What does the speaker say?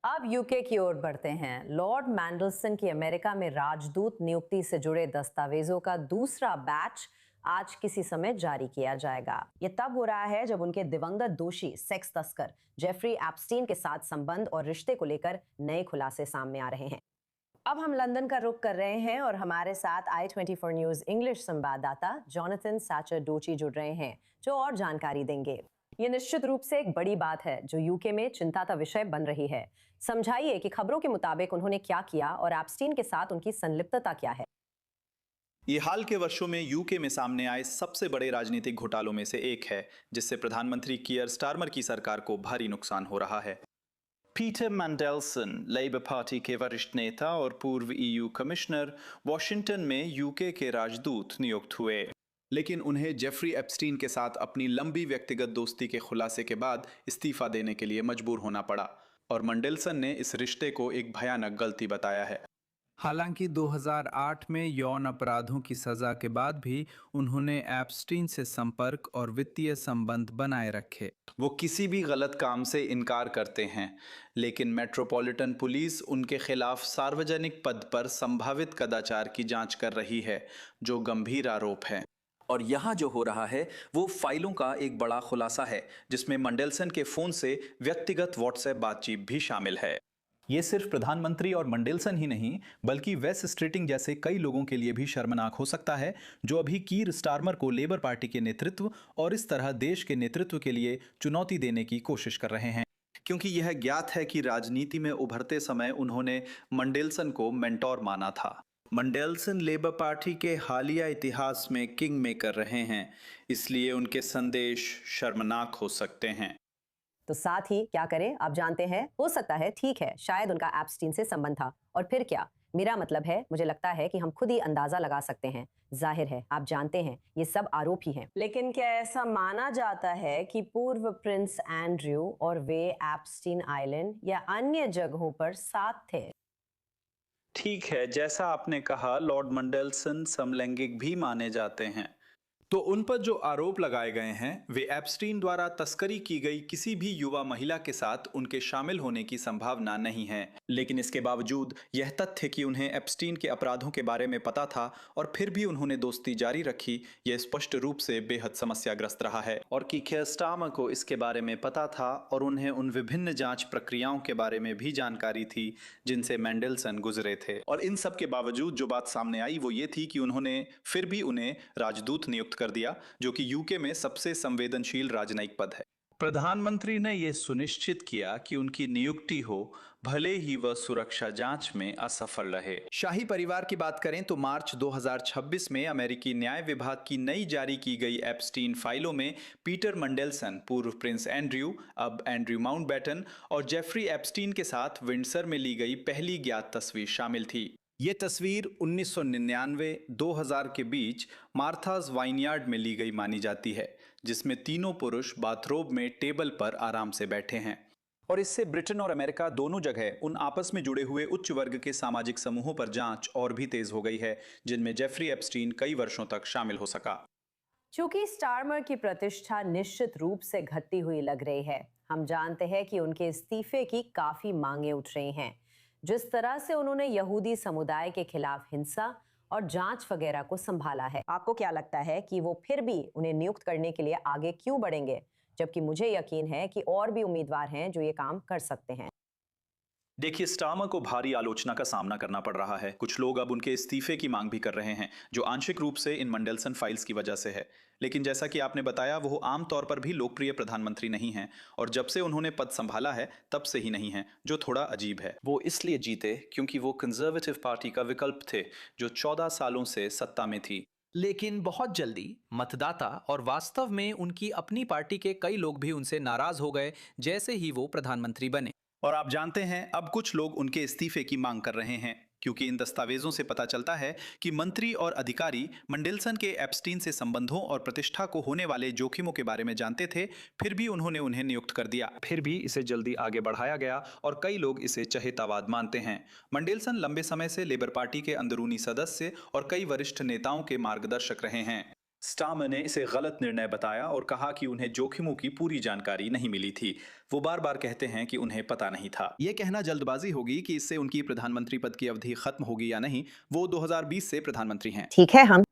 अब यूके की ओर बढ़ते हैं। लॉर्ड मैंडलसन की अमेरिका में राजदूत नियुक्ति से जुड़े दस्तावेजों का दूसरा बैच आज किसी समय जारी किया जाएगा। ये तब हो रहा है जब उनके दिवंगत दोषी सेक्स तस्कर जेफरी एप्स्टीन के साथ संबंध और रिश्ते को लेकर नए खुलासे सामने आ रहे हैं। अब हम लंदन का रुख कर रहे हैं और हमारे साथ i24 न्यूज इंग्लिश संवाददाता जॉनथन सैचर डोची जुड़ रहे हैं, जो और जानकारी देंगे। ये निश्चित रूप से एक बड़ी बात है जो यूके में चिंता का विषय बन रही है। समझाइए कि खबरों के मुताबिक उन्होंने क्या किया और एप्स्टीन के साथ उनकी संलिप्तता क्या है। ये हाल के वर्षों में यूके में सामने आए सबसे बड़े राजनीतिक घोटालों में से एक है, जिससे प्रधानमंत्री कियर स्टारमर की सरकार को भारी नुकसान हो रहा है। पीटर मैंडेलसन लेबर पार्टी के वरिष्ठ नेता और पूर्व ईयू कमिश्नर वॉशिंगटन में यूके के राजदूत नियुक्त हुए, लेकिन उन्हें जेफरी एप्स्टीन के साथ अपनी लंबी व्यक्तिगत दोस्ती के खुलासे के बाद इस्तीफा देने के लिए मजबूर होना पड़ा और मैंडेलसन ने इस रिश्ते को एक भयानक गलती बताया है। हालांकि 2008 में यौन अपराधों की सजा के बाद भी उन्होंने एप्स्टीन से संपर्क और वित्तीय संबंध बनाए रखे। वो किसी भी गलत काम से इनकार करते हैं, लेकिन मेट्रोपॉलिटन पुलिस उनके खिलाफ सार्वजनिक पद पर संभावित कदाचार की जांच कर रही है, जो गंभीर आरोप है। और यहाँ जो हो रहा है वो फाइलों का एक बड़ा खुलासा है, जिसमें मैंडेलसन के फोन से व्यक्तिगत व्हाट्सएप बातचीत भी शामिल है। ये सिर्फ प्रधानमंत्री और मैंडेलसन ही नहीं, बल्कि वेस स्ट्रीटिंग जैसे कई लोगों के लिए भी शर्मनाक हो सकता है, जो अभी कीर स्टारमर को लेबर पार्टी के नेतृत्व और इस तरह देश के नेतृत्व के लिए चुनौती देने की कोशिश कर रहे हैं। क्योंकि यह ज्ञात है कि राजनीति में उभरते समय उन्होंने मैंडेलसन को मेंटोर माना था। मैंडेलसन लेबर पार्टी के हालिया इतिहास में किंग मेकर रहे हैं, इसलिए उनके संदेश शर्मनाक हो सकते हैं। तो साथ ही क्या करें आप जानते हैं। हो सकता है, ठीक है, शायद उनका एप्स्टीन से संबंध था, और फिर क्या। मेरा मतलब है, मुझे लगता है कि हम खुद ही अंदाजा लगा सकते हैं। जाहिर है आप जानते हैं ये सब आरोप ही हैं। लेकिन क्या ऐसा माना जाता है कि पूर्व प्रिंस एंड्रयू और वे एप्स्टीन आइलैंड या अन्य जगहों पर साथ थे? ठीक है, जैसा आपने कहा, लॉर्ड मैंडेलसन समलैंगिक भी माने जाते हैं। तो उन पर जो आरोप लगाए गए हैं वे एप्स्टीन द्वारा तस्करी की गई किसी भी युवा महिला के साथ उनके शामिल होने की संभावना नहीं है। लेकिन इसके बावजूद यह तथ्य कि उन्हें एप्स्टीन के अपराधों के बारे में पता था और फिर भी उन्होंने दोस्ती जारी रखी, यह स्पष्ट रूप से बेहद समस्याग्रस्त रहा है। और कि कियर स्टारमर को इसके बारे में पता था और उन्हें उन विभिन्न जांच प्रक्रियाओं के बारे में भी जानकारी थी जिनसे मैंडेलसन गुजरे थे। और इन सब के बावजूद जो बात सामने आई वो ये थी कि उन्होंने फिर भी उन्हें राजदूत नियुक्त कर दिया, जो कि यूके में सबसे संवेदनशील राजनयिक पद है। प्रधानमंत्री ने यह सुनिश्चित किया कि उनकी नियुक्ति हो, भले ही वह सुरक्षा जांच में असफल रहे। शाही परिवार की बात करें तो मार्च 2026 में अमेरिकी न्याय विभाग की नई जारी की गई एप्स्टीन फाइलों में पीटर मैंडेलसन, पूर्व प्रिंस एंड्रयू, अब एंड्रयू माउंटबेटन, और जेफरी एप्स्टीन के साथ विंडसर में ली गई पहली ज्ञात तस्वीर शामिल थी। ये तस्वीर 1999-2000 के बीच मार्थाज वाइनयार्ड में ली गई मानी जाती है, जिसमें तीनों पुरुष बाथरोब में टेबल पर आराम से बैठे हैं। और इससे ब्रिटेन और अमेरिका दोनों जगह उन आपस में जुड़े हुए उच्च वर्ग के सामाजिक समूहों पर जांच और भी तेज हो गई है, जिनमें जेफरी एप्स्टीन कई वर्षों तक शामिल हो सका। चूंकि स्टारमर की प्रतिष्ठा निश्चित रूप से घटती हुई लग रही है, हम जानते हैं कि उनके इस्तीफे की काफी मांगे उठ रही हैं। जिस तरह से उन्होंने यहूदी समुदाय के खिलाफ हिंसा और जांच वगैरह को संभाला है, आपको क्या लगता है कि वो फिर भी उन्हें नियुक्त करने के लिए आगे क्यों बढ़ेंगे? जबकि मुझे यकीन है कि और भी उम्मीदवार हैं जो ये काम कर सकते हैं। देखिए, स्टारमर को भारी आलोचना का सामना करना पड़ रहा है। कुछ लोग अब उनके इस्तीफे की मांग भी कर रहे हैं, जो आंशिक रूप से इन मैंडेलसन फाइल्स की वजह से है। लेकिन जैसा कि आपने बताया, वो आमतौर पर भी लोकप्रिय प्रधानमंत्री नहीं हैं, और जब से उन्होंने पद संभाला है तब से ही नहीं है, जो थोड़ा अजीब है। वो इसलिए जीते क्योंकि वो कंजर्वेटिव पार्टी का विकल्प थे, जो 14 सालों से सत्ता में थी। लेकिन बहुत जल्दी मतदाता और वास्तव में उनकी अपनी पार्टी के कई लोग भी उनसे नाराज हो गए जैसे ही वो प्रधानमंत्री बने। और आप जानते हैं, अब कुछ लोग उनके इस्तीफे की मांग कर रहे हैं, क्योंकि इन दस्तावेजों से पता चलता है कि मंत्री और अधिकारी मैंडेलसन के एप्स्टीन से संबंधों और प्रतिष्ठा को होने वाले जोखिमों के बारे में जानते थे, फिर भी उन्होंने उन्हें नियुक्त कर दिया। फिर भी इसे जल्दी आगे बढ़ाया गया और कई लोग इसे चहेतावाद मानते हैं। मैंडेलसन लंबे समय से लेबर पार्टी के अंदरूनी सदस्य और कई वरिष्ठ नेताओं के मार्गदर्शक रहे हैं। स्टार्मर ने इसे गलत निर्णय बताया और कहा कि उन्हें जोखिमों की पूरी जानकारी नहीं मिली थी। वो बार बार कहते हैं कि उन्हें पता नहीं था। ये कहना जल्दबाजी होगी कि इससे उनकी प्रधानमंत्री पद की अवधि खत्म होगी या नहीं। वो 2020 से प्रधानमंत्री हैं। ठीक है, हम